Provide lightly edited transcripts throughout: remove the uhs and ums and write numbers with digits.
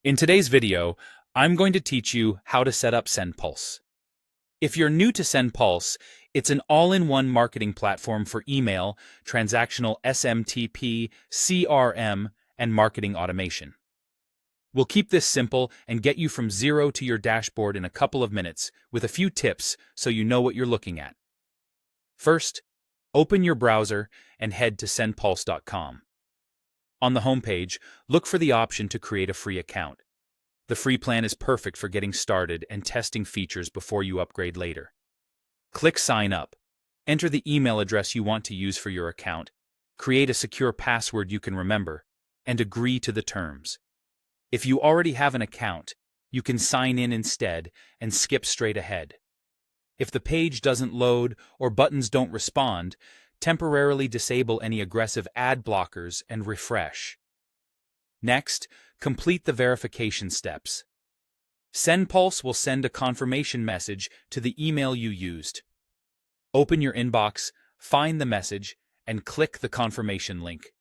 In today's video, I'm going to teach you how to set up Sendpulse. If you're new to Sendpulse, it's an all-in-one marketing platform for email, transactional SMTP, CRM, and marketing automation. We'll keep this simple and get you from zero to your dashboard in a couple of minutes with a few tips so you know what you're looking at. First, open your browser and head to sendpulse.com. On the homepage, look for the option to create a free account. The free plan is perfect for getting started and testing features before you upgrade later. Click Sign Up. Enter the email address you want to use for your account, create a secure password you can remember, and agree to the terms. If you already have an account, you can sign in instead and skip straight ahead. If the page doesn't load or buttons don't respond, temporarily disable any aggressive ad blockers and refresh. Next, complete the verification steps. Sendpulse will send a confirmation message to the email you used. Open your inbox, find the message, and click the confirmation link.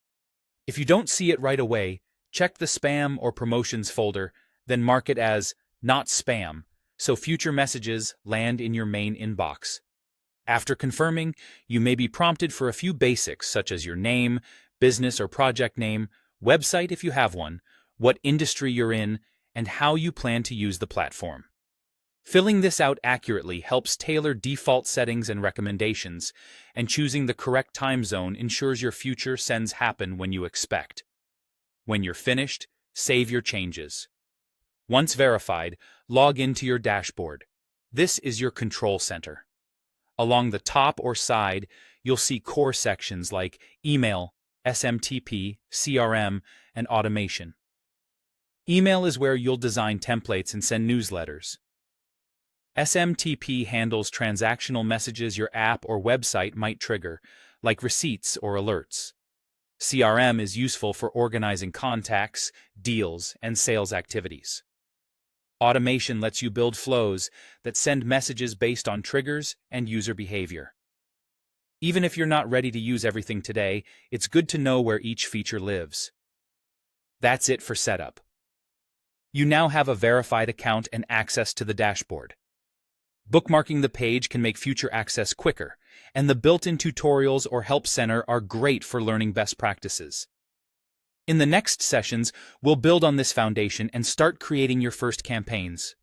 If you don't see it right away, check the spam or promotions folder, then mark it as not spam, so future messages land in your main inbox. After confirming, you may be prompted for a few basics such as your name, business or project name, website if you have one, what industry you're in, and how you plan to use the platform. Filling this out accurately helps tailor default settings and recommendations, and choosing the correct time zone ensures your future sends happen when you expect. When you're finished, save your changes. Once verified, log into your dashboard. This is your control center. Along the top or side, you'll see core sections like email, SMTP, CRM, and automation. Email is where you'll design templates and send newsletters. SMTP handles transactional messages your app or website might trigger, like receipts or alerts. CRM is useful for organizing contacts, deals, and sales activities. Automation lets you build flows that send messages based on triggers and user behavior. Even if you're not ready to use everything today, it's good to know where each feature lives. That's it for setup. You now have a verified account and access to the dashboard. Bookmarking the page can make future access quicker, and the built-in tutorials or help center are great for learning best practices. In the next sessions, we'll build on this foundation and start creating your first campaigns.